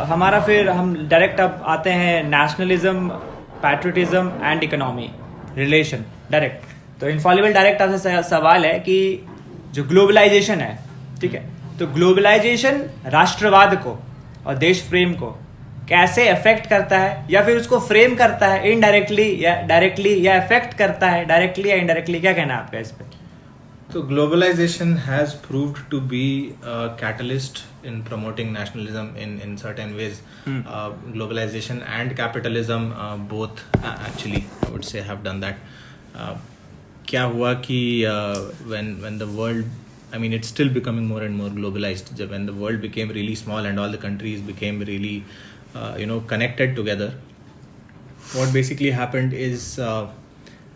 हमारा फिर हम डायरेक्ट अब आते हैं nationalism, patriotism and economy relation direct. तो इनफॉलिबल डायरेक्ट आपसे सवाल है कि जो ग्लोबलाइजेशन है, ठीक है, तो ग्लोबलाइजेशन राष्ट्रवाद को और देश प्रेम को कैसे अफेक्ट करता है, या फिर उसको फ्रेम करता है इनडायरेक्टली या डायरेक्टली, या अफेक्ट करता है डायरेक्टली या इनडायरेक्टली? क्या कहना है आपका इस पे? So globalization has proved to be a catalyst in promoting nationalism in certain ways. Globalization and capitalism both actually I would say have done that. क्या हुआ कि when the world, I mean it's still becoming more and more globalized. When the world became really small and all the countries became really connected together, what basically happened is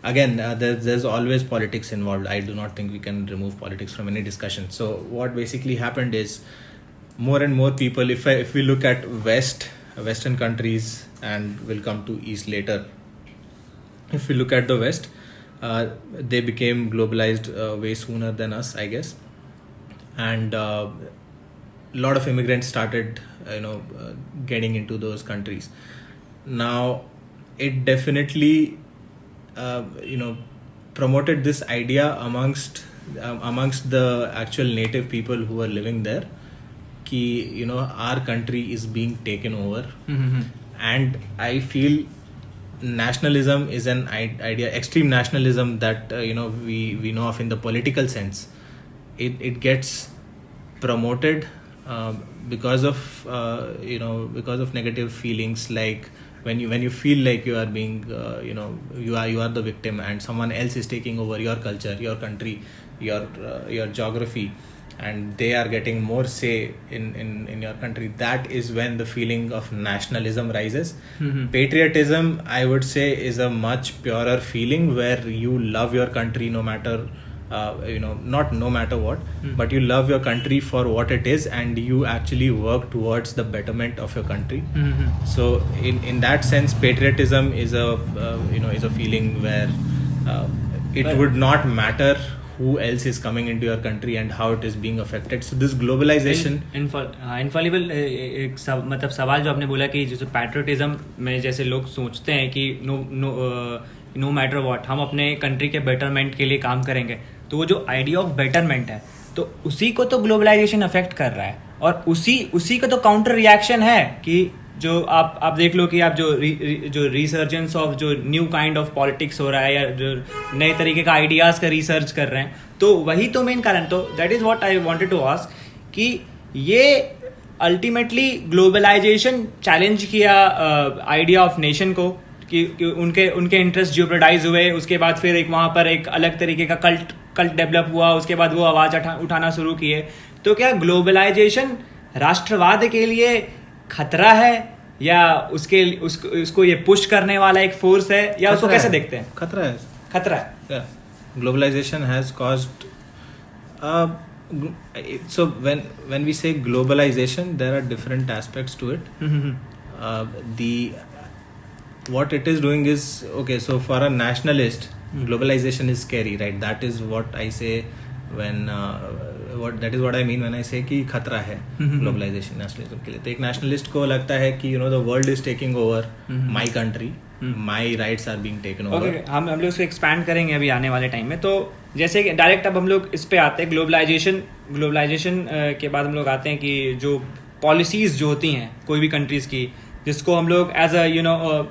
again, there's always politics involved. I do not think we can remove politics from any discussion. So what basically happened is more and more people, if we look at Western countries, and we'll come to East later. If we look at the West, they became globalized way sooner than us, I guess. And a lot of immigrants started, getting into those countries. Now, it definitely promoted this idea amongst the actual native people who were living there ki our country is being taken over. And I feel nationalism is an idea, extreme nationalism that we know of in the political sense. It gets promoted because of negative feelings, like when you feel like you are being you are the victim and someone else is taking over your culture, your country, your geography, and they are getting more say in your country. That is when the feeling of nationalism rises. Patriotism, I would say, is a much purer feeling where you love your country no matter not no matter what, but you love your country for what it is, and you actually work towards the betterment of your country. So in that sense, patriotism is a feeling where it would not matter who else is coming into your country and how it is being affected. So this globalization Infallible मतलब सवाल जो आपने बोला कि जैसे patriotism में जैसे लोग सोचते हैं कि नो मैटर व्हाट हम अपने कंट्री के बेटरमेंट के लिए काम करेंगे, तो वो जो आइडिया ऑफ बेटरमेंट है, तो उसी को तो ग्लोबलाइजेशन अफेक्ट कर रहा है। और उसी का तो काउंटर रिएक्शन है कि जो आप देख लो कि आप जो रिसर्जेंस ऑफ जो न्यू काइंड ऑफ पॉलिटिक्स हो रहा है, या जो नए तरीके का आइडियाज का रिसर्च कर रहे हैं, तो वही तो मेन कारण। तो that is what I wanted to ask कि ये अल्टीमेटली ग्लोबलाइजेशन चैलेंज किया आइडिया ऑफ नेशन को कि उनके इंटरेस्ट जियोप्रेडाइज हुए। उसके बाद फिर एक वहाँ पर एक अलग तरीके का कल्ट डेवलप हुआ, उसके बाद वो आवाज़ उठाना शुरू किए। तो क्या ग्लोबलाइजेशन राष्ट्रवाद के लिए खतरा है, या उसको ये पुश करने वाला एक फोर्स है, या उसको कैसे देखते हैं? खतरा है। Globalization has caused so when we say globalization, there are different aspects to it. What it is doing is, okay, so for a nationalist, globalization is scary, right? That is what I say that is what I mean when I say कि खतरा है globalization nationalism के लिए। तो एक nationalist को लगता है कि the world is taking over my country, my rights are being taken over. Okay, हम लोग इसको एक्सपैंड करेंगे अभी आने वाले टाइम में। तो जैसे कि डायरेक्ट अब हम लोग इस पे आते हैं, ग्लोबलाइजेशन के बाद हम लोग आते हैं कि जो पॉलिसीज जो होती हैं कोई भी कंट्रीज की, जिसको हम लोग एज अ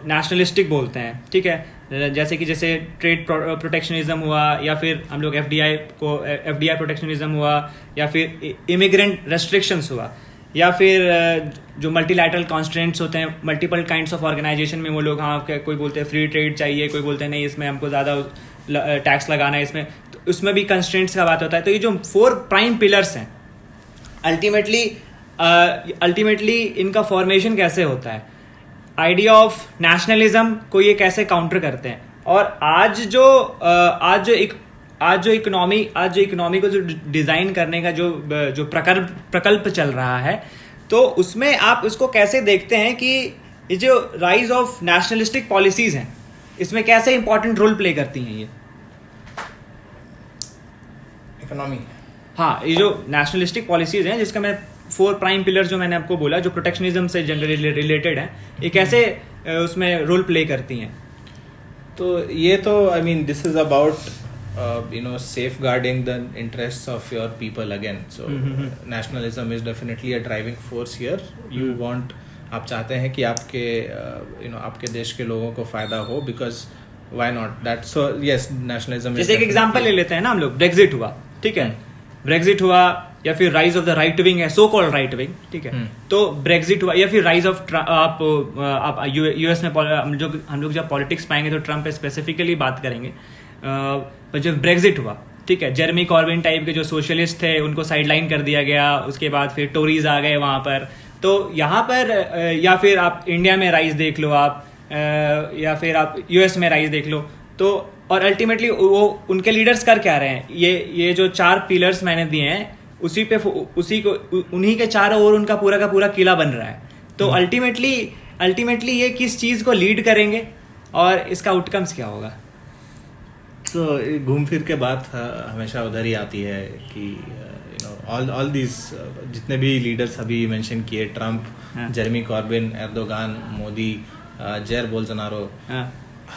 नेशनलिस्टिक बोलते हैं, ठीक है, जैसे ट्रेड प्रोटेक्शनिज्म हुआ, या फिर हम लोग एफडीआई प्रोटेक्शनिज्म हुआ, या फिर इमिग्रेंट रेस्ट्रिक्शंस हुआ, या फिर जो मल्टीलैटरल कॉन्स्ट्रेंट्स होते हैं मल्टीपल काइंड्स ऑफ ऑर्गेनाइजेशन में, वो लोग कोई बोलते हैं फ्री ट्रेड चाहिए, कोई बोलते हैं नहीं इसमें हमको ज़्यादा टैक्स लगाना है इसमें, तो उसमें भी कंस्ट्रेंट्स का बात होता है। तो ये जो 4 प्राइम पिलर्स हैं, अल्टीमेटली इनका फॉर्मेशन कैसे होता है, आइडिया ऑफ नेशनलिज्म को ये कैसे काउंटर करते हैं। और आज जो इकोनॉमी को जो डिजाइन करने का जो प्रकल्प चल रहा है, तो उसमें आप उसको कैसे देखते हैं कि ये जो राइज ऑफ नेशनलिस्टिक पॉलिसीज हैं, इसमें कैसे इंपॉर्टेंट रोल प्ले करती हैं ये इकोनॉमी? हाँ, ये जो नेशनलिस्टिक पॉलिसीज हैं, जिसका मैं 4 प्राइम पिलर जो मैंने आपको बोला जो प्रोटेक्शनिज्म से जनरली रिलेटेड है, ये कैसे उसमें रोल प्ले करती हैं? तो ये तो I mean this is about safeguarding the interests of your people again. So nationalism is definitely a driving force here. You want, आप चाहते हैं कि आपके आपके देश के लोगों को फायदा हो, because why not that? So yes, nationalism is जैसे एक एग्जांपल ले लेते हैं ना हम लोग, ब्रेक्जिट हुआ, ठीक है, ब्रेक्जिट हुआ या फिर rise of the right wing है, सो कॉल्ड राइट विंग, ठीक है, तो ब्रेक्जिट हुआ या फिर राइज ऑफ आप यूएस में हम लोग जब पॉलिटिक्स पाएंगे तो ट्रम्प पे स्पेसिफिकली बात करेंगे, पर जब ब्रेक्जिट हुआ, ठीक है, जेरेमी कॉर्बिन टाइप के जो सोशलिस्ट थे उनको साइडलाइन कर दिया गया, उसके बाद फिर टोरीज आ गए वहां पर, तो यहाँ पर या फिर आप इंडिया में राइज देख लो आप, या फिर आप यूएस में राइज देख लो, तो और अल्टीमेटली वो उनके लीडर्स कर क्या रहे हैं, ये जो 4 पिलर्स मैंने दिए हैं उन्हीं के चारों ओर उनका पूरा का पूरा किला बन रहा है, तो अल्टीमेटली ये किस चीज को लीड करेंगे और इसका आउटकम्स क्या होगा? तो घूम फिर के बात हमेशा उधर ही आती है कि ऑल दीज जितने भी लीडर्स अभी मेंशन किए, Trump, Jeremy Corbyn, Erdogan, Modi, जेर बोल्सोनारो,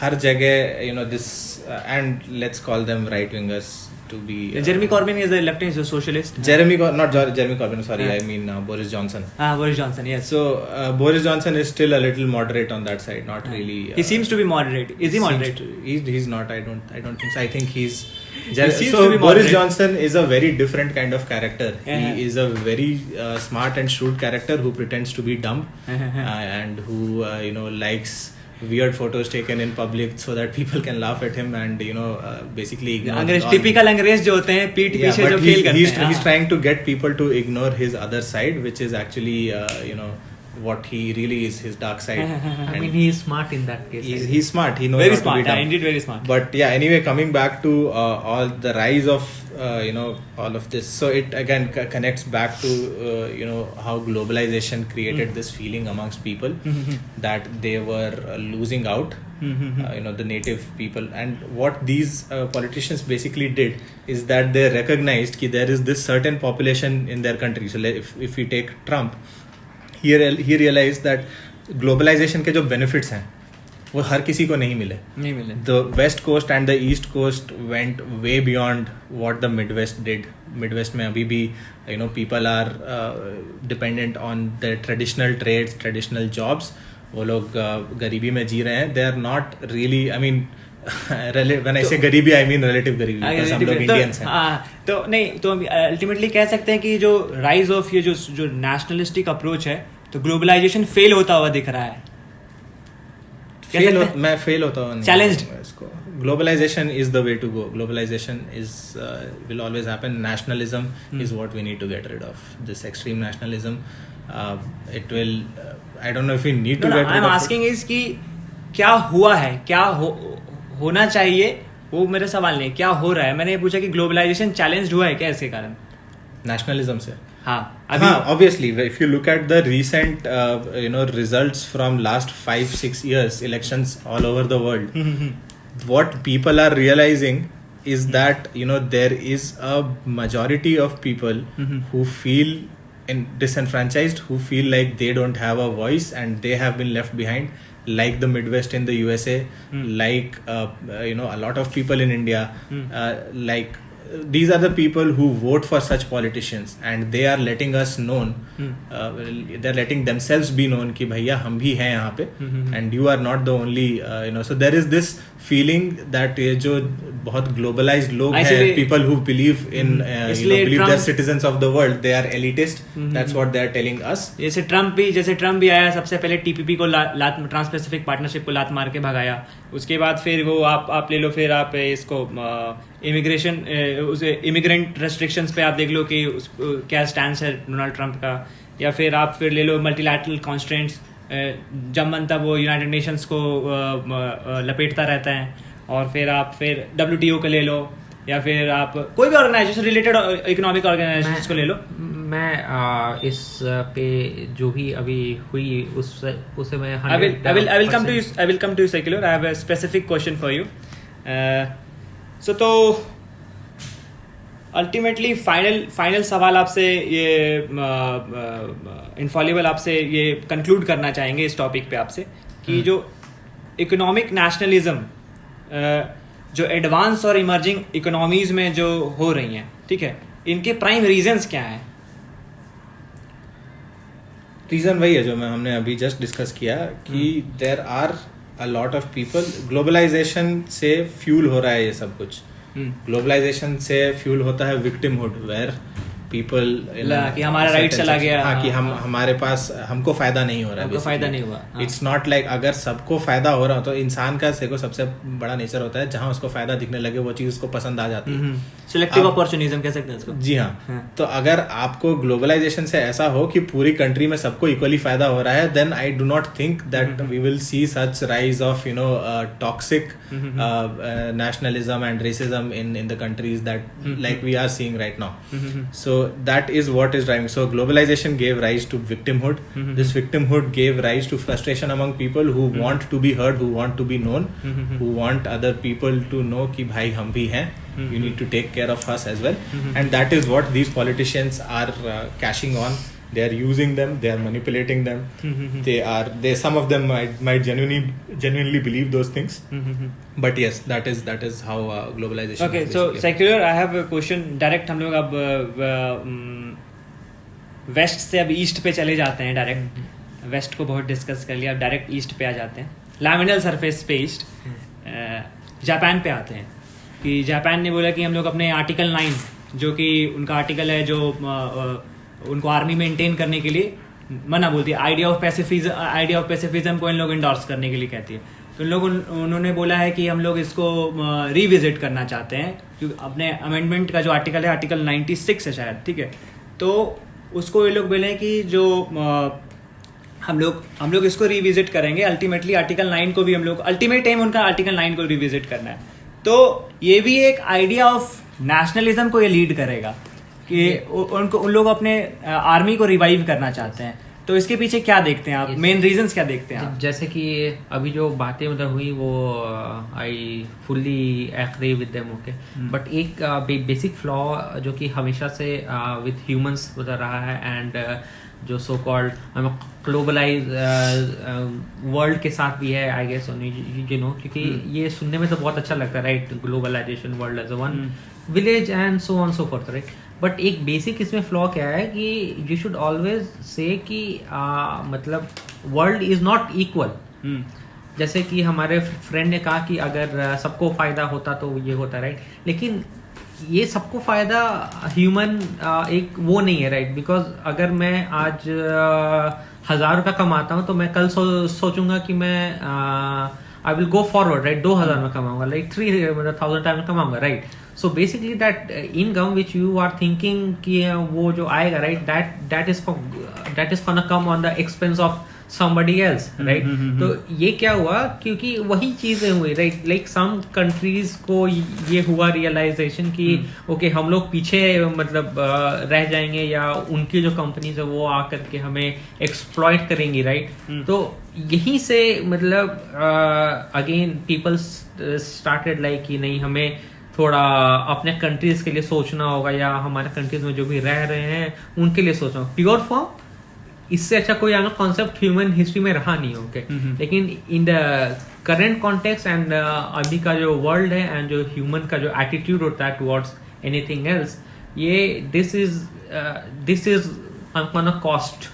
हर जगह this and let's call them right wingers to be Jeremy Corbyn is the leftist socialist. Not Jeremy Corbyn, sorry, I mean Boris Johnson. Boris Johnson, yes. So Boris Johnson is still a little moderate on that side, not really. He seems to be moderate. Is he moderate? He's not. I don't think so. I think he's. So Boris Johnson is a very different kind of character. He is a very smart and shrewd character who pretends to be dumb and who likes weird photos taken in public so that people can laugh at him and basically ignore typical अंग्रेज जो होते हैं पीठ पीछे जो खेल करते हैं. He's trying to get people to ignore his other side, which is actually what he really is, his dark side. I mean, he is smart in that case. He's smart. He knows very how smart, to be dumb. Indeed very smart. But yeah, anyway, coming back to all the rise of all of this, so it again connects back to how globalization created this feeling amongst people that they were losing out. The native people, and what these politicians basically did is that they recognized that there is this certain population in their country. So if we take Trump, he realized that globalization के जो benefits हैं वो हर किसी को नहीं मिले. The West Coast and the East Coast went way beyond what the Midwest did. Midwest में अभी भी people are dependent on their traditional trades, traditional jobs. वो लोग गरीबी में जी रहे हैं. They are not really, I mean, when I say गरीबी, I mean relative गरीबी, because हम लोग Indians हैं. तो नहीं, तो अल्टीमेटली कह सकते हैं कि जो राइज ऑफ ये जो नेशनलिस्टिक अप्रोच है, तो ग्लोबलाइजेशन फेल होता हुआ दिख रहा है. मैं फेल होता हूँ चैलेंज्ड इसको. Globalization is the way to go. Globalization will always happen. Nationalism is what we need to get rid of. This extreme nationalism, it will. I don't know if we need to get rid of it. I'm asking is कि क्या हुआ है, क्या होना चाहिए, वो मेरा सवाल नहीं, क्या हो रहा है. मैंने ये पूछा कि ग्लोबलाइजेशन चैलेंज्ड हुआ है क्या इसके कारण, नेशनलिज्म से. हाँ, obviously, if you look at the recent results from last 5-6 years, elections all over the world, what people are realizing is that there is a majority of people who feel disenfranchised, who feel like they don't have a voice and they have been left behind, like the Midwest in the USA, like a lot of people in India, like these are the people who vote for such politicians, and they are letting us known, they're letting themselves be known कि भैया हम भी हैं यहाँ पे, and you are not the only so there is this feeling that ये जो बहुत globalized लोग हैं, people who believe in believe they're citizens of the world, they are elitist. That's what they are telling us. जैसे Trump भी आया, सबसे पहले टीपीपी को ट्रांस पैसिफिक पार्टनरशिप को लात मार के भगाया. उसके बाद फिर वो आप ले लो, फिर आप इसको इमिग्रेशन इमिग्रेंट रेस्ट्रिक्शंस पे आप देख लो कि क्या स्टैंड है डोनाल्ड ट्रंप का. या फिर आप फिर ले लो मल्टीलैटरल कॉन्स्ट्रेंट्स, जब मन तब वो यूनाइटेड नेशंस को लपेटता रहता है. और फिर आप फिर WTO को ले लो, या फिर आप कोई भी ऑर्गेनाइजेशन रिलेटेड इकोनॉमिक ऑर्गेनाइजेशन को ले लो. मैं इस पे जो भी अभी हुई उसे मैं I will come to you secular. I have a specific question for you. So तो अल्टीमेटली फाइनल सवाल आपसे ये इनफॉलिबल आपसे ये कंक्लूड करना चाहेंगे इस टॉपिक पे आपसे कि जो इकोनॉमिक नेशनलिज्म जो एडवांस और इमर्जिंग इकोनॉमीज में जो हो रही हैं, ठीक है, इनके प्राइम रीजंस क्या हैं? रीजन वही है जो हमने अभी जस्ट डिस्कस किया कि there are a lot of people, globalisation से फ्यूल हो रहा है ये सब कुछ। ग्लोबलाइजेशन से फ्यूल होता है विक्टिमहुड, वेयर पीपल कि हमारा राइट चला गया, हाँ, कि हमारे पास हमको फायदा नहीं हो रहा है, हमको फायदा नहीं हुआ। इट्स नॉट लाइक अगर सबको फायदा हो रहा हो तो इंसान का देखो सबसे बड़ा नेचर होता है जहां उसको फायदा दिखने लगे वो चीज उसको पसंद आ जाती है। सिलेक्टिव अपॉर्चुनिज्म कह सकते हैं इसको। जी हाँ। तो अगर आपको ग्लोबलाइजेशन से ऐसा हो कि पूरी कंट्री में सबको इक्वली फायदा हो रहा है, then I do not think that we will see such rise of toxic nationalism and racism in the countries that like we are seeing right now. So that is what is driving. So globalization gave rise to victimhood. This victimhood gave rise to frustration among people who want to be heard, who want to be known, who want other people to know कि भाई हम भी हैं, you need to take care of us as well. And that is what these politicians are cashing on. They are using them, they are manipulating them. They some of them might genuinely believe those things. But yes, that is how globalization. Okay, so secular, I have a question. Direct हम लोग अब waste से अब east पे चले जाते हैं। Direct waste को बहुत डिस्कस कर लिया, अब डायरेक्ट ईस्ट पे आ जाते हैं, लैमिनल सरफेस पे ईस्ट। जापान पे आते हैं कि जापान ने बोला कि हम लोग अपने आर्टिकल 9 जो कि उनका आर्टिकल है जो उनको आर्मी मेंटेन करने के लिए मना बोलती है, आइडिया ऑफ पैसिफिज्म को इन लोग इंडोर्स करने के लिए कहती है। तो उन्होंने बोला है कि हम लोग इसको रिविजिट करना चाहते हैं, क्योंकि अपने अमेंडमेंट का जो आर्टिकल है आर्टिकल 96 है शायद, ठीक है। तो उसको ये लोग बोले कि जो हम लोग इसको रिविजिट करेंगे। अल्टीमेटली आर्टिकल 9 को भी हम लोग, अल्टीमेट एम उनका आर्टिकल 9 को रिविजिट करना है। तो ये भी एक आइडिया ऑफ नेशनलिज्म को ये लीड करेगा कि उन लोग अपने आर्मी को रिवाइव करना चाहते हैं। तो इसके पीछे क्या देखते हैं आप, मेन रीजंस क्या देखते हैं आप? जैसे कि अभी जो बातें मतलब हुई वो I fully agree with them, okay. But एक बेसिक फ्लॉ जो कि हमेशा से विद ह्यूमंस उधर रहा है, एंड जो सो कॉल्ड ग्लोबलाइज वर्ल्ड के साथ भी है, आई गेस यू नो, क्योंकि ये सुनने में तो बहुत अच्छा लगता है, right? Globalisation world as one village and so on so forth, right? But एक बेसिक इसमें फ्लॉ क्या है कि यू शुड ऑलवेज से कि मतलब वर्ल्ड इज नॉट इक्वल। जैसे कि हमारे फ्रेंड ने कहा कि अगर सबको फायदा होता तो ये होता, राइट? लेकिन ये सबको फायदा ह्यूमन एक वो नहीं है, राइट? बिकॉज अगर मैं आज 1000 रुपया कमाता हूँ तो मैं कल सोचूंगा कि मैं I will go forward, right? 2000 में कमाऊंगा, लाइक 3000 टाइम में कमाऊंगा, right? So basically that income which you are thinking कि वो जो आएगा, right, that is gonna come on the expense of somebody else, right? तो ये क्या हुआ, क्योंकि वही चीजें हुई, राइट? लाइक सम कंट्रीज को ये हुआ रियलाइजेशन कि ओके हम लोग पीछे मतलब रह जाएंगे, या उनकी जो कंपनीज है वो आकर के हमें एक्सप्लॉइट करेंगी, राइट? तो यहीं से मतलब अगेन पीपल स्टार्टेड लाइक कि नहीं, हमें थोड़ा अपने कंट्रीज के लिए सोचना होगा, या हमारे कंट्रीज में जो भी रह रहे हैं उनके लिए सोचना। प्योर फॉर्म इससे अच्छा कोई कॉन्सेप्ट ह्यूमन हिस्ट्री में रहा नहीं, ओके? लेकिन in the current context and अभी का जो वर्ल्ड है एंड जो ह्यूमन का जो एटीट्यूड होता है टुवर्ड्स एनीथिंग एल्स, ये this is gonna cost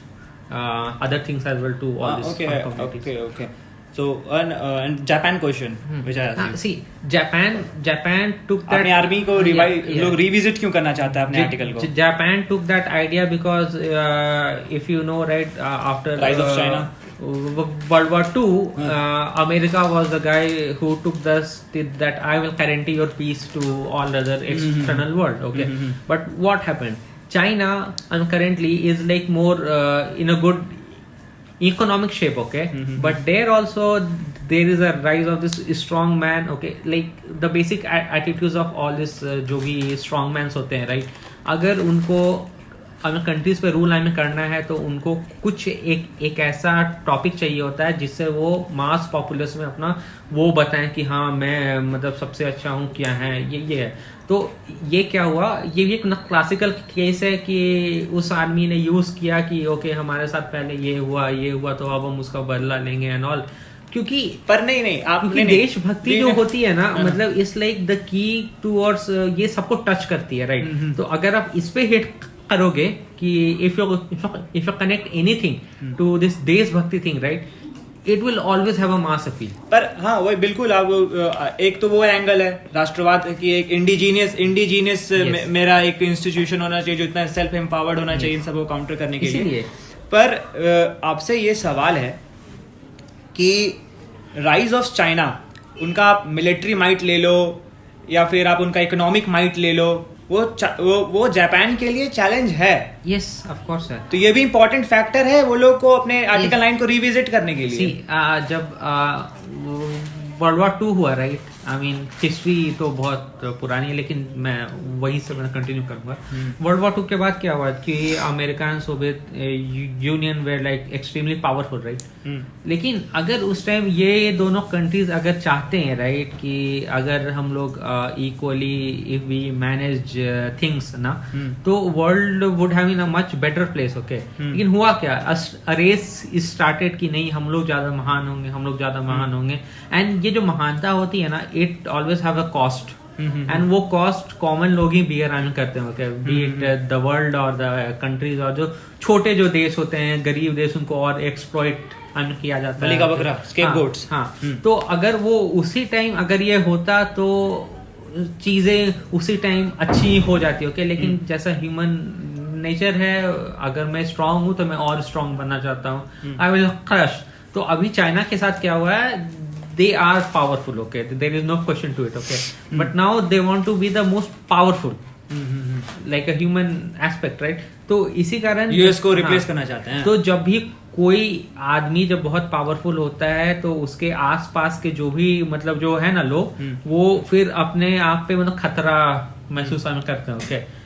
other things as well to all this communities. Okay. So and Japan question which I asked. See, Japan took that अपने army को लोग revisit क्यों करना चाहता है अपने आर्टिकल को? Japan took that idea because if you know, right, after rise of China, World War II, America was the guy who took that I will guarantee your peace to all other external world, okay? But what happened? China currently is like more in a good economic shape, okay? But there also there is a rise of this strong man, okay? Like the basic attitudes of all this जो भी strong mans होते हैं, right? अगर उनको अगर countries पे rule हमें करना है तो उनको कुछ एक ऐसा टॉपिक चाहिए होता है जिससे वो मास पॉपुलेशन में अपना वो बताएं कि हाँ मैं मतलब सबसे अच्छा हूँ, क्या है ये है। तो ये क्या हुआ, ये भी एक क्लासिकल केस है कि उस आदमी ने यूज किया कि ओके हमारे साथ पहले ये हुआ तो अब हम उसका बदला लेंगे एंड ऑल, क्योंकि पर नहीं क्योंकि देशभक्ति जो होती है ना, मतलब it's like the key towards, ये सबको टच करती है, राइट? तो अगर आप इस पे हिट करोगे कि if you connect anything to this देशभक्ति thing, right, it will always have a mass appeal. पर हाँ वही बिल्कुल, आप एक तो वो एंगल है राष्ट्रवाद की, एक इंडिजीनियस मेरा एक इंस्टीट्यूशन होना चाहिए जो इतना सेल्फ एम्पावर्ड होना चाहिए इन सबको काउंटर करने के लिए। पर आपसे ये सवाल है कि राइज ऑफ चाइना, उनका आप मिलिट्री माइट ले लो या फिर आप उनका इकोनॉमिक माइट ले लो, वो जापान के लिए चैलेंज है। यस ऑफ कोर्स है। तो ये भी इंपॉर्टेंट फैक्टर है वो लोग को अपने आर्टिकल 9 को रिविजिट करने के लिए। जब वर्ल्ड वॉर 2 हुआ, राइट, आई मीन हिस्ट्री तो बहुत पुरानी है लेकिन मैं वहीं से मैं कंटिन्यू करूंगा। वर्ल्ड वॉर 2 के बाद क्या हुआ कि America and Soviet Union were like extremely powerful, right? लेकिन अगर उस टाइम ये दोनों कंट्रीज अगर चाहते हैं, राइट, कि अगर हम लोग equally if we manage things ना, तो world would have in a much better place, okay? लेकिन हुआ क्या, अ रेस स्टार्टेड कि नहीं हम लोग ज्यादा महान होंगे, एंड ये जो महानता होती है ना, it always have a cost, and वो कॉस्ट कॉमन लोग ही बियर करते हैं, okay? B it the world और द कंट्रीज, और जो छोटे जो देश होते हैं, गरीब देश, उनको और एक्सप्लॉइट किया जाता है, बकरा, स्केपगोट्स। हाँ, तो अगर वो उसी टाइम अगर ये होता तो चीजें उसी टाइम अच्छी हो जाती, ओके? लेकिन जैसा ह्यूमन नेचर है, अगर मैं स्ट्रांग हूं तो मैं और स्ट्रांग बनना चाहता हूँ, आई विल क्रश। तो अभी चाइना के साथ क्या हुआ है, they are powerful, okay, there is no question to it, okay, but now they want to be the most powerful, like a human aspect, right? तो इसी कारण यूएस को रिप्लेस करना चाहते हैं। तो जब भी कोई आदमी जब बहुत पावरफुल होता है तो उसके आसपास के जो भी मतलब जो है ना लोग, वो फिर अपने आप पे मतलब खतरा महसूस करते हैं, okay?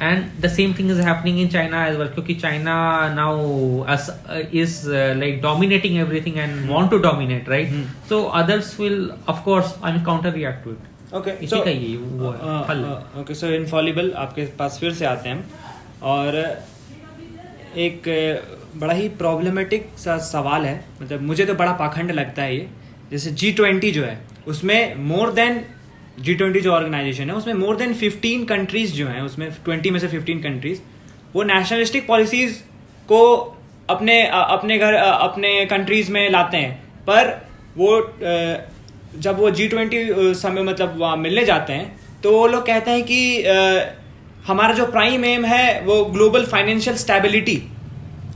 And the same thing is happening in China as well, क्योंकि China now is like dominating everything and want to dominate, right? So others will of course counter react to it. Okay, इसी का ये वो है हल। Okay, so Infallible आपके पास फिर से आते हैं हम, और एक बड़ा ही प्रॉब्लमेटिक सा सवाल है, मतलब मुझे तो बड़ा पाखंड लगता है ये। जैसे G20 जो है, उसमें मोर देन G20 जो ऑर्गेनाइजेशन है, उसमें मोर देन 15 कंट्रीज जो हैं, उसमें 20 में से 15 कंट्रीज वो नेशनलिस्टिक पॉलिसीज को अपने घर अपने कंट्रीज में लाते हैं। पर वो जब वो G20 समय मतलब वहाँ मिलने जाते हैं तो वो लोग कहते हैं कि हमारा जो प्राइम एम है वो ग्लोबल फाइनेंशियल स्टेबिलिटी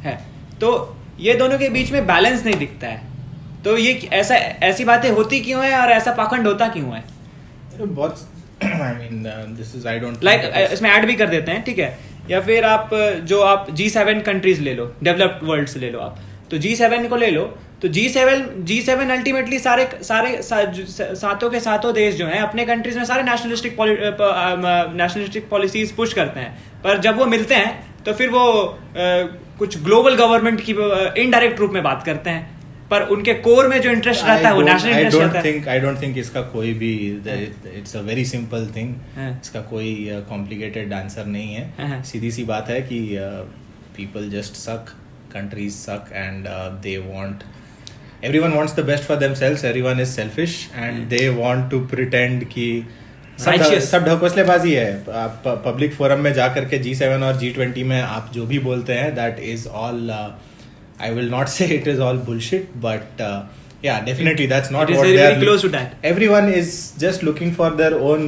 है। तो ये दोनों के बीच में बैलेंस नहीं दिखता है। तो ये ऐसी बातें होती क्यों है और ऐसा पाखंड होता क्यों है? बहुत I mean, this is, I don't like इसमें ऐड भी कर देते हैं, ठीक है? या फिर आप G7 कंट्रीज ले लो, डेवलप्ड वर्ल्ड से ले लो आप, तो G7 को ले लो, तो G7 अल्टीमेटली सारे सातों के सातों देश जो हैं अपने कंट्रीज में सारे नेशनलिस्टिक पॉलिसीज पुश करते हैं। पर जब वो मिलते हैं तो फिर वो कुछ ग्लोबल गवर्नमेंट की इनडायरेक्ट रूप में बात करते हैं, पर उनके कोर में जो इंटरेस्ट रहता है वो नेशनल इंटरेस्ट रहता है। I don't think इसका कोई भी, it's a very simple thing, इसका कोई complicated answer नहीं है। सीधी सी बात है कि people just suck, countries suck, and everyone wants the best for themselves, everyone is selfish and they want to pretend कि सब ढकोसलेबाजी है। आप पब्लिक फोरम में जा करके G7 और G20 में आप जो भी बोलते हैं, that is all I will not say it is all bullshit, but yeah, definitely that's not what they are. Very close to that. Everyone is just looking for their own,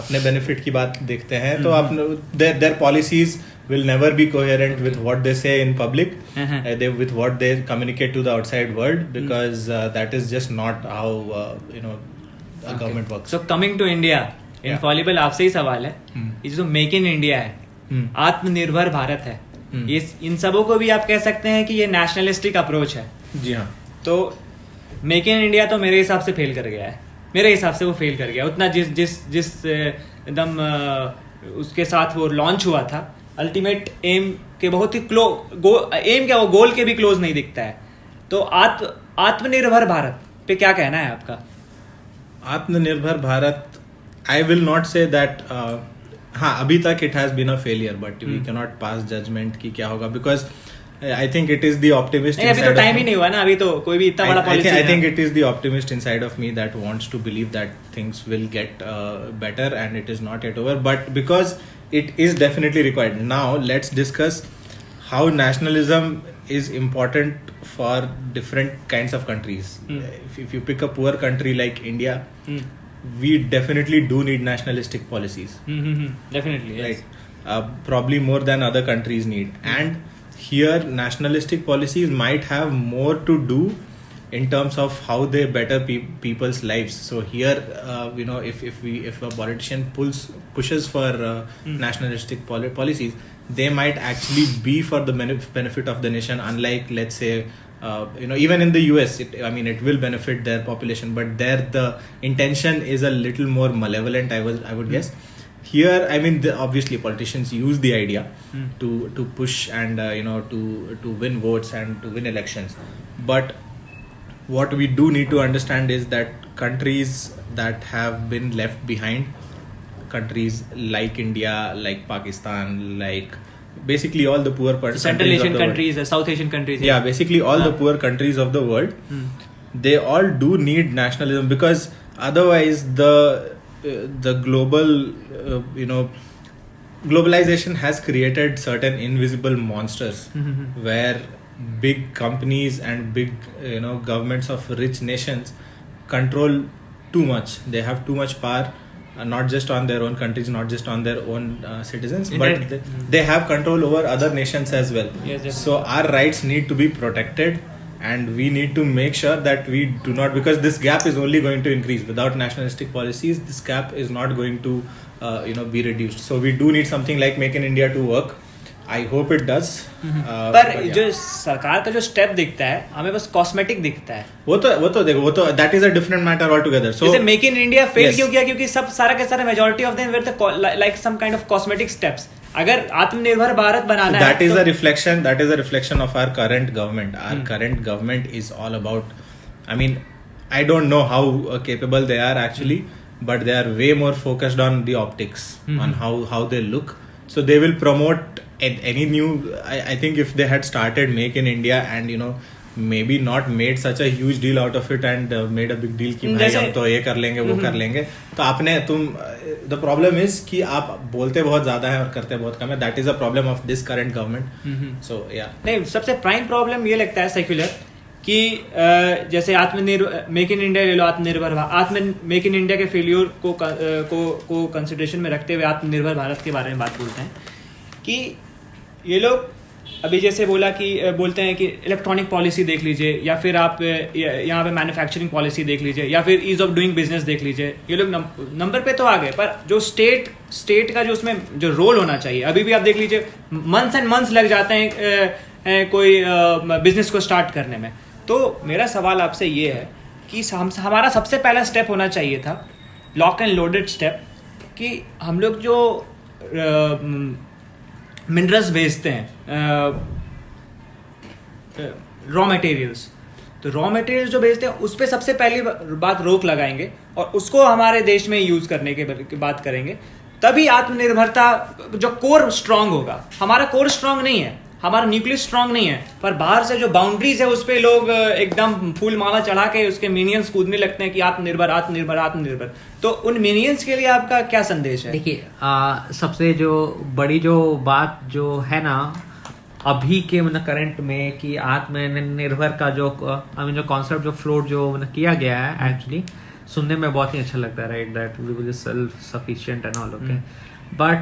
अपने benefit की बात देखते हैं, तो their policies will never be coherent with what they say in public, with what they communicate to the outside world, because that is just not how a government works. So coming to India, Infallible आपसे ही सवाल है, ये जो make in India है, आत्मनिर्भर भारत है, ये इन सबों को भी आप कह सकते हैं कि ये नेशनलिस्टिक अप्रोच है। जी हाँ। तो मेक इन इंडिया तो मेरे हिसाब से फेल कर गया है, मेरे हिसाब से वो फेल कर गया। उतना जिस एकदम उसके साथ वो लॉन्च हुआ था, अल्टीमेट एम के बहुत ही एम क्या वो गोल के भी क्लोज नहीं दिखता है। तो आत्मनिर्भर भारत पे क्या कहना है आपका? आत्मनिर्भर Bharat I will not say that हाँ अभी तक it has been a failure, but we cannot pass judgment कि क्या होगा, because I think it is the optimist नहीं, अभी तो inside of time he me. नहीं हुआ ना, अभी तो कोई भी इतना बड़ा policy I think it is the optimist inside of me that wants to believe that things will get better and it is not yet over. But because it is definitely required. Now let's discuss how nationalism is important for different kinds of countries. If you pick a poor country like India, we definitely do need nationalistic policies. Definitely, yes. Right? Probably more than other countries need. And here nationalistic policies might have more to do in terms of how they better people's lives. So here if a politician pushes for nationalistic policies, they might actually be for the benefit of the nation, unlike, let's say, even in the US, it will benefit their population, but there the intention is a little more malevolent, I would guess. Here, obviously politicians use the idea to push and to win votes and to win elections. But what we do need to understand is that countries that have been left behind, countries like India, like Pakistan, like basically all the poor Central Asian countries, South Asian countries. Yeah, basically all the poor countries of the world, they all do need nationalism, because otherwise the global globalization has created certain invisible monsters where big companies and big governments of rich nations control too much. They have too much power, not just on their own countries, not just on their own citizens, but they have control over other nations as well. Yes. So our rights need to be protected, and we need to make sure that we do not, because this gap is only going to increase. Without nationalistic policies, this gap is not going to be reduced. So we do need something like Make in India to work. I hope it does. पर जो सरकार का जो step दिखता है, हमें बस cosmetic दिखता है. वो तो देखो, that is a different matter altogether. So जैसे make in India fail Yes. क्यों किया? क्योंकि सब सारा के सारा majority of them were like some kind of cosmetic steps. अगर आत्मनिर्भर भारत बनाना that है is तो a reflection of our current government. Our current government is all about, I don't know how capable they are actually, but they are way more focused on the optics, on how they look. So they will promote any new, I think if they had started Make in India and maybe not made such a huge deal out of it and made a big deal कि भाई हम तो ये कर लेंगे वो कर लेंगे, तो the problem is कि आप बोलते बहुत ज्यादा है और करते बहुत कम है. That is a problem of this current government. So yeah. नहीं, सबसे प्राइम प्रॉब्लम ये लगता है सेक्युलर कि जैसे आत्मनिर्भर मेक इन इंडिया ले लो, आत्मनिर्भर मेक इन इंडिया के फेलियर को कंसिडरेशन में रखते हुए आत्मनिर्भर भारत के बारे में बात बोलते हैं कि ये लोग अभी जैसे बोलते हैं कि इलेक्ट्रॉनिक पॉलिसी देख लीजिए, या फिर आप यहाँ पे मैन्युफैक्चरिंग पॉलिसी देख लीजिए, या फिर ईज ऑफ डूइंग बिजनेस देख लीजिए. ये लोग नंबर पे तो आ गए, पर जो स्टेट का जो उसमें जो रोल होना चाहिए, अभी भी आप देख लीजिए मंथ्स एंड मंथ्स लग जाते हैं कोई बिजनेस को स्टार्ट करने में. तो मेरा सवाल आपसे ये है कि हमारा सबसे पहला स्टेप होना चाहिए था लॉक एंड लोडेड स्टेप, कि हम लोग जो मिनरल्स भेजते हैं, रॉ मटेरियल्स, तो रॉ मटेरियल्स जो भेजते हैं उस पर सबसे पहली बात रोक लगाएंगे और उसको हमारे देश में यूज करने के बात करेंगे, तभी आत्मनिर्भरता जो कोर स्ट्रांग होगा. हमारा कोर स्ट्रांग नहीं है, हमारा न्यूक्लियस स्ट्रांग नहीं है, पर बाहर से जो बाउंड्रीज है उस पे लोग एकदम फूल माला चढ़ा के उसके मिनियंस कूदने लगते हैं कि आत्मनिर्भर आत्मनिर्भर आत्मनिर्भर. तो उन मिनियंस के लिए आपका क्या संदेश है? देखिए, सबसे जो बड़ी जो बात जो है ना अभी के करंट में कि आत्मनिर्भर का जो जो कॉन्सेप्ट जो फ्लोट जो किया गया है, एक्चुअली सुनने में बहुत ही अच्छा लगता है, right, that we will self sufficient and all, okay. But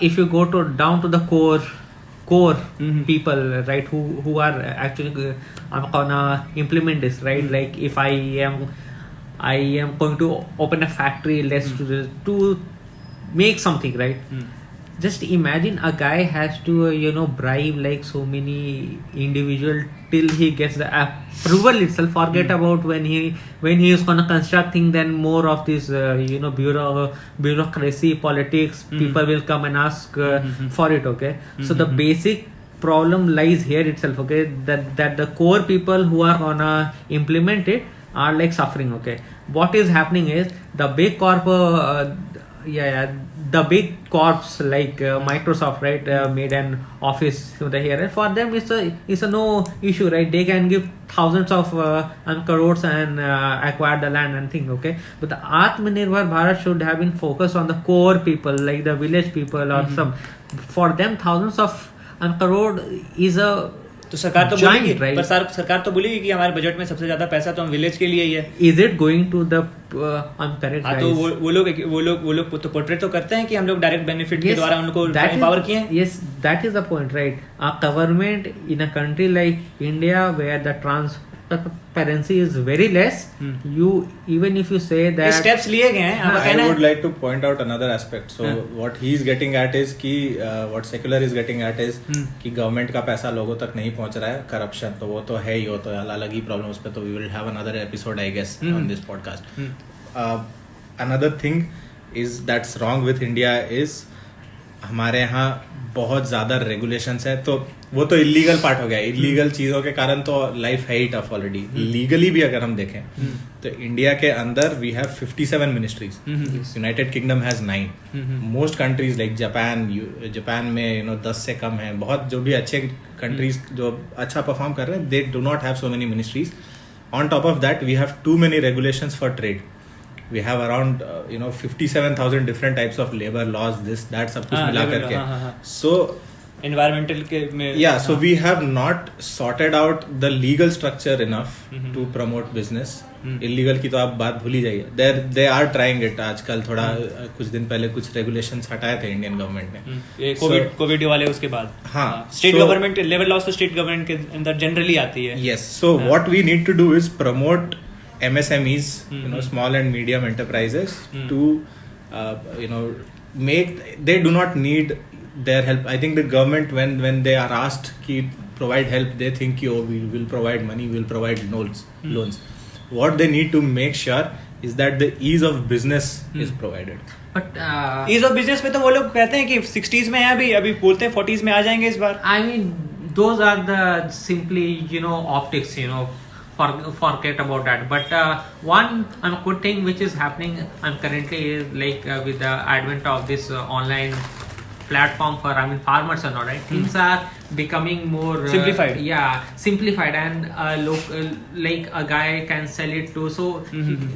if you go to down to the core people, right, who are actually gonna implement this, right? Like if I am going to open a factory, to make something, right? Just imagine a guy has to bribe like so many individual till he gets the approval itself. Forget about when he is gonna construct thing, then more of this bureaucracy, politics, people will come and ask for it, okay. So the basic problem lies here itself, okay, that the core people who are gonna implement it are like suffering, okay. What is happening is the big the big corps like Microsoft, right, made an office here, and for them it's a no issue, right? They can give thousands of crores and acquire the land and thing, okay? But the Atmanirbhar Bharat should have been focused on the core people, like the village people or some. For them, thousands of crore is a तो सरकार तो giant, बोलेगी, right? पर सरकार तो बोलेगी कि हमारे बजट में सबसे ज्यादा पैसा तो हम विलेज के लिए ही है. Is it going to the correct हाँ, तो वो लोग तो पोर्ट्रेट तो करते हैं कि हम लोग डायरेक्ट बेनिफिट के द्वारा उनको एम्पावर किए हैं. Yes, that is the point, right? A government in a country like India where the transparency is very less, you even if you say that steps लिए गए हैं. आपका I कहना would है like to point out another aspect. So what he is getting at is कि what secular is getting at is कि government का पैसा लोगों तक नहीं पहुंच रहा है, करप्शन तो वो तो है ही, वो तो अलग ही प्रॉब्लम. उस पर तो we will have another episode I guess on this podcast. Another thing is that's wrong with India is हमारे यहाँ बहुत ज़्यादा रेगुलेशंस है, तो वो तो इलीगल पार्ट हो गया. इलीगल चीज़ों के कारण तो लाइफ है ही टफ ऑलरेडी. लीगली भी अगर हम देखें तो इंडिया के अंदर we have 57 ministries. United Kingdom has 9. Most countries like Japan में 10 से कम है. बहुत जो भी अच्छे कंट्रीज जो अच्छा परफॉर्म कर रहे हैं they do not have so many ministries. On top of that we have too many regulations for trade. We have around 57,000 different types of labor laws, this that सब कुछ मिला करके. So एनवायरमेंटल के में. yeah, so we have not sorted out the legal structure enough to promote business. Illegal की तो आप बात भूल ही जाइए. They are trying it. आजकल थोड़ा कुछ दिन पहले कुछ regulations हटाए थे इंडियन गवर्नमेंट ने. ये कोविड वाले उसके बाद. हाँ. स्टेट गवर्नमेंट लेबर लॉस तो स्टेट गवर्नमेंट के अंदर जनरली आती है. Yes. So what we need to do is promote MSMEs, small and medium enterprises, to they do not need their help. I think the government when they are asked to provide help, they think we will provide money, we will provide loans. What they need to make sure is that the ease of business is provided. but ease of business में तो वो लोग कहते हैं कि 60s में है, अभी बोलते हैं 40s में आ जाएंगे इस बार. I mean those are the simply optics, forget about that. But one good thing which is happening currently is like with the advent of this online platform for farmers and all, right, things are becoming more Simplified. Simplified, and local, like a guy can sell it to, so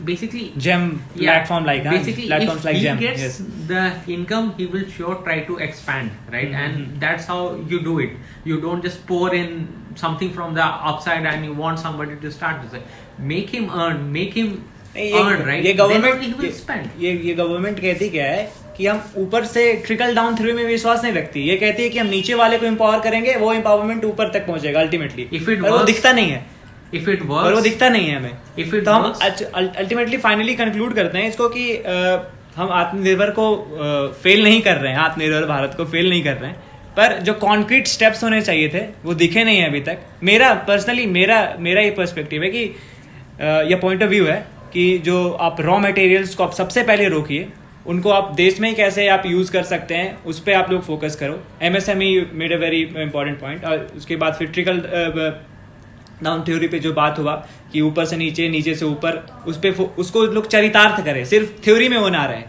basically Gem platform like basically platforms if like he Gem. gets Yes. the income, he will sure try to expand, right? And that's how you do it. You don't just pour in something from the outside and you want somebody to start this. Make him earn, right? ये government Then only he will spend. ये government कहती क्या है कि हम ऊपर से trickle down theory में विश्वास नहीं रखती. ये कहती है कि हम नीचे वाले को एम्पावर करेंगे, वो एम्पावरमेंट ऊपर तक पहुंचेगा अल्टीमेटली. If it पर वो works- दिखता नहीं है. If it works, पर वो दिखता नहीं है हमें. If it तो हम works- अल्टीमेटली फाइनली कंक्लूड करते हैं इसको कि हम आत्मनिर्भर को फेल नहीं कर रहे हैं, आत्मनिर्भर भारत को फेल नहीं कर रहे हैं, पर जो कॉन्क्रीट स्टेप्स होने चाहिए थे वो दिखे नहीं है अभी तक. मेरा पर्सनली मेरा ये पर्सपेक्टिव है कि यह पॉइंट ऑफ व्यू है कि जो आप रॉ मटेरियल्स को आप सबसे पहले रोकिए, उनको आप देश में ही कैसे आप यूज़ कर सकते हैं उस पर आप लोग फोकस करो. MSME made a very important point. और उसके बाद फिर ट्रिकल डाउन थ्योरी पे जो बात हुआ कि ऊपर से नीचे, नीचे से ऊपर, उसको लोग चरितार्थ करें, सिर्फ थ्योरी में वो ना रहे.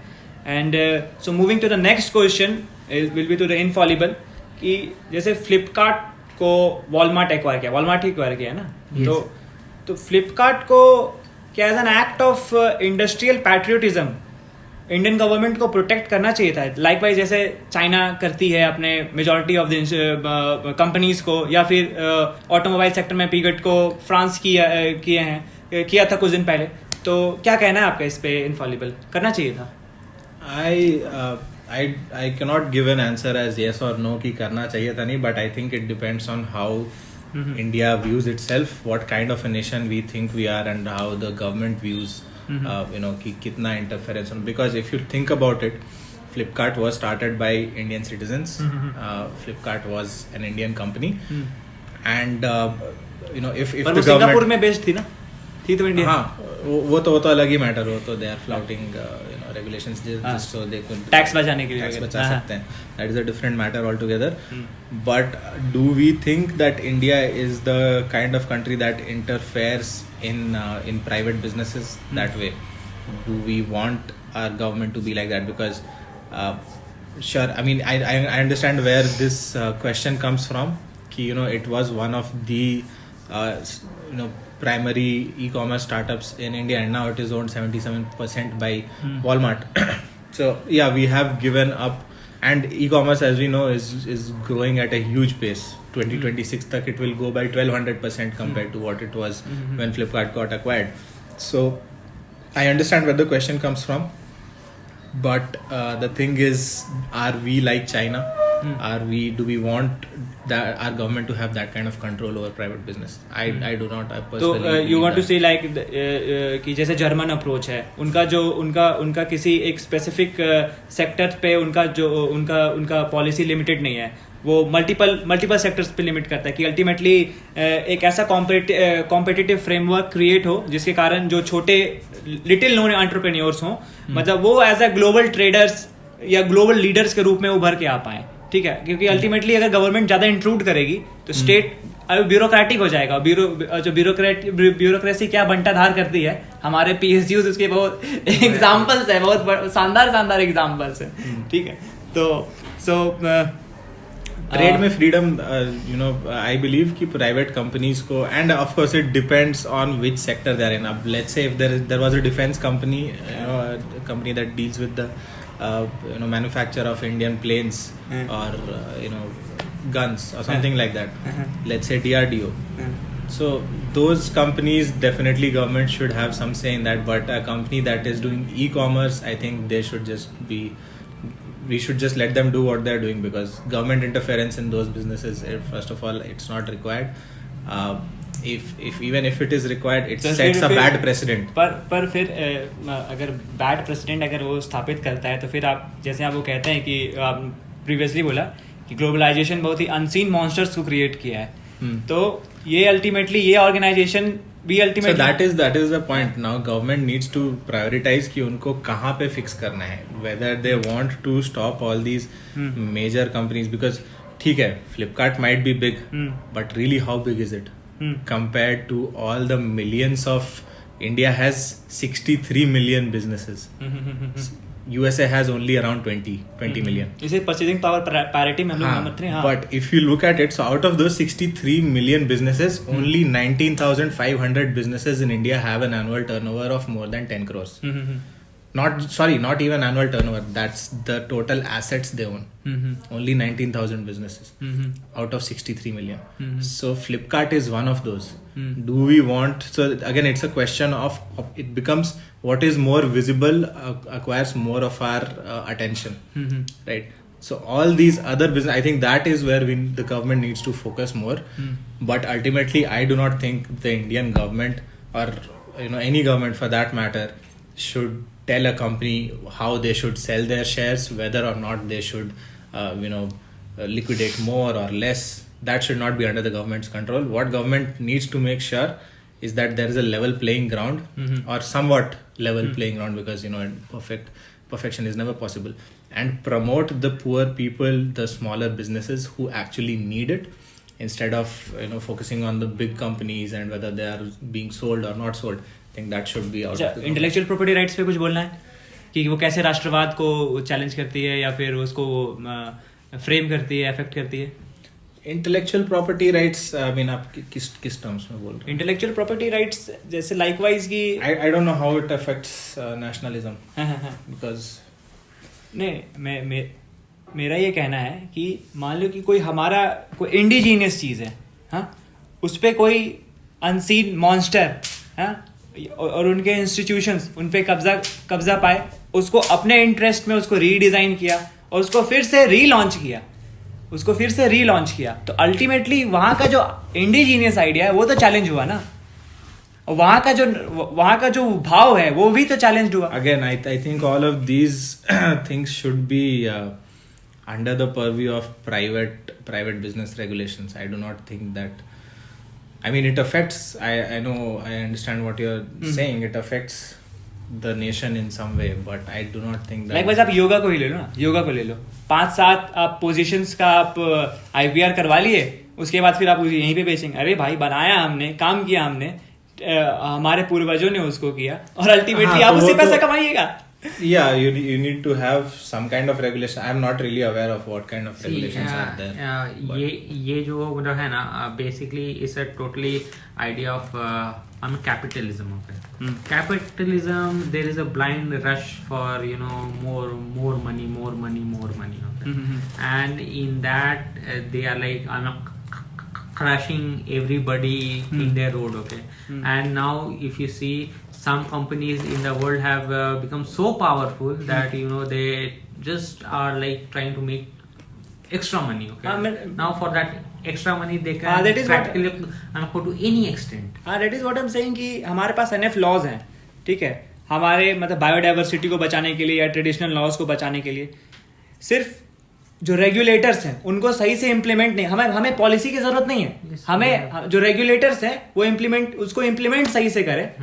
And so moving to the next question will be to the infallible कि जैसे फ्लिपकार्ट को वॉलमार्ट एक्वायर किया, वॉलमार्ट ही एक्वायर किया है ना. Yes. तो फ्लिपकार्ट को क्या as an act of industrial patriotism Indian government को प्रोटेक्ट करना चाहिए था. लाइकवाइज जैसे चाइना करती है अपने मेजॉरिटी ऑफ द कंपनीज को, या फिर ऑटोमोबाइल सेक्टर में पीगट को फ्रांस किया था कुछ दिन पहले. तो क्या कहना है आपका इस पे इनफॉलिबल? करना चाहिए था? I cannot give an answer as yes or no कि करना चाहिए था नहीं, but I think it depends on how India views itself, what kind of a nation we think we are, and how the government views कि कितना interference. Because if you think about it, Flipkart was started by Indian citizens. Flipkart was an Indian company, and if पर the वो Singapore government में based थी ना, थी तो India. हाँ, वो तो अलग ही मैटर. वो तो they are flouting regulations just so they could tax बचाने के लिए tax वगैरह. बचा हाँ. सकते हैं. That is a different matter altogether. But do we think that India is the kind of country that interferes in private businesses that way? do we want our government to be like that? Because sure, I mean, I understand where this question comes from. Ki, it was one of the primary e-commerce startups in India, and now it is owned 77% by Walmart. So yeah, we have given up, and e-commerce, as we know, is growing at a huge pace. 2026 tak it will go by 1200% compared to what it was when Flipkart got acquired. So I understand where the question comes from, but the thing is, are we like China? Do we want that our government to have that kind of control over private business? I do not. I personally. So you want to say like कि जैसे German approach है, उनका किसी एक specific sector पे उनका policy limited नहीं है, वो मल्टीपल सेक्टर्स पे लिमिट करता है कि अल्टीमेटली एक ऐसा कॉम्पिटिटिव फ्रेमवर्क क्रिएट हो जिसके कारण जो छोटे लिटिल नोन एंटरप्रेन्योर्स हों, मतलब वो एज अ ग्लोबल ट्रेडर्स या ग्लोबल लीडर्स के रूप में उभर के आ पाए. ठीक है, क्योंकि अल्टीमेटली अगर गवर्नमेंट ज्यादा इंट्रूड करेगी तो स्टेट ब्यूरोक्रेटिक हो जाएगा. ब्यूरोक्रेसी क्या बंटाधार करती है, हमारे PSUs उसके बहुत एग्जांपल्स है, बहुत शानदार एग्जांपल्स है. ठीक है, तो ट्रेड में फ्रीडम, आई बिलीव कि प्राइवेट कंपनीज को, and of course it depends on which sector they are in. अब let's say if there was a defence company that deals with the manufacture of Indian planes or guns or something like that. Let's say DRDO. So those companies, definitely government should have some say in that. But a company that is doing e-commerce, I think they should we should just let them do what they're doing, because government interference in those businesses, first of all, it's not required. Even if it is required, it sets a bad precedent. पर फिर अगर bad president अगर वो स्थापित करता है, तो फिर आप जैसे आप वो कहते हैं कि आप प्रीवियसली बोला कि ग्लोबलाइजेशन बहुत ही अनसीन मॉन्स्टर्स को क्रिएट किया है, तो ये अल्टीमेटली ये ऑर्गेनाइजेशन भी ultimately that is the point. Now government needs to prioritize कि उनको कहाँ पे फिक्स करना है, whether they want to stop all these major companies, because ठीक है, Flipkart might be big, but really how big is it? Compared to all the millions of India has 63 million businesses. USA has only around 20 million. इसे purchasing power parity में हम लोग मानते हैं. But if you look at it, so out of those 63 million businesses, only 19,500 businesses in India have an annual turnover of more than 10 crores. Not even annual turnover. That's the total assets they own. Only 19,000 businesses out of 63 million. So Flipkart is one of those. Do we want? So again, it's a question of it becomes what is more visible acquires more of our attention, right? So all these other business, I think that is where the government needs to focus more. But ultimately, I do not think the Indian government or any government for that matter should tell a company how they should sell their shares, whether or not they should liquidate more or less. That should not be under the government's control. What government needs to make sure is that there is a level playing ground, or somewhat level playing ground, because perfection is never possible, and promote the poor people, the smaller businesses who actually need it, instead of focusing on the big companies and whether they are being sold or not sold. I think that should be out of the intellectual property rights पे कुछ बोलना है कि वो कैसे राष्ट्रवाद को challenge करती है या फिर उसको फ्रेम करती है, अफेक्ट करती है. Intellectual property rights, I mean आप किस टर्म्स में बोल रहे हैं? इंटेलेक्चुअल प्रॉपर्टी राइट्स जैसे लाइकवाइज की I don't know how it affects nationalism, because नहीं, मेरा ये कहना है कि मान लो कि कोई इंडिजीनियस चीज है, हाँ, उस पे कोई अनसीन मॉन्स्टर, हाँ, और उनके इंस्टीट्यूशंस उन पे कब्जा पाए, उसको अपने इंटरेस्ट में उसको रीडिजाइन किया और उसको फिर से रीलॉन्च किया, तो अल्टीमेटली वहां का जो इंडिजीनियस आइडिया है वो तो चैलेंज हुआ ना, और वहां का जो भाव है वो भी तो चैलेंज हुआ. Again I think all of these things should be under the purview of private business regulations. I do not think that, I mean, it affects, I know, I understand what you're saying, it affects the nation in some way, but I do not think that. Like, बस आप योगा को ही ले लो ना, योगा को ले लो, 5-7 आप positions का आप IPR करवा लिए, उसके बाद फिर आप यहीं पे बेचेंगे. अरे भाई, बनाया हमने, काम किया हमने, हमारे पूर्वजों ने उसको किया और अल्टीमेटली हाँ, आप तो उससे वो पैसा तो- कमाइएगा. Yeah, you need to have some kind of regulation. I'm not really aware of what kind of regulations are there. but- ये जो मतलब है ना basically it's a totally idea of capitalism. Okay, capitalism there is a blind rush for you know more money. Okay, and in that they are like crushing everybody in their road. Okay, and now if you see some companies in the world have become so powerful that you know they just are like trying to make extra money. Okay, now for that extra money they can that is what- practically go to any extent. हाँ, that is what I am saying कि हमारे पास NF laws हैं, ठीक है, हमारे मतलब biodiversity को बचाने के लिए या ट्रेडिशनल लॉज को बचाने के लिए. सिर्फ जो रेगुलेटर्स हैं उनको सही से इम्प्लीमेंट नहीं, हमें पॉलिसी की जरूरत नहीं है. Yes, हमें जो रेगुलेटर्स हैं वो उसको इम्प्लीमेंट सही से करें.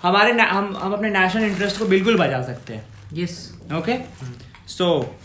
हम अपने नेशनल इंटरेस्ट को बिल्कुल बचा सकते हैं. Yes. ओके, सो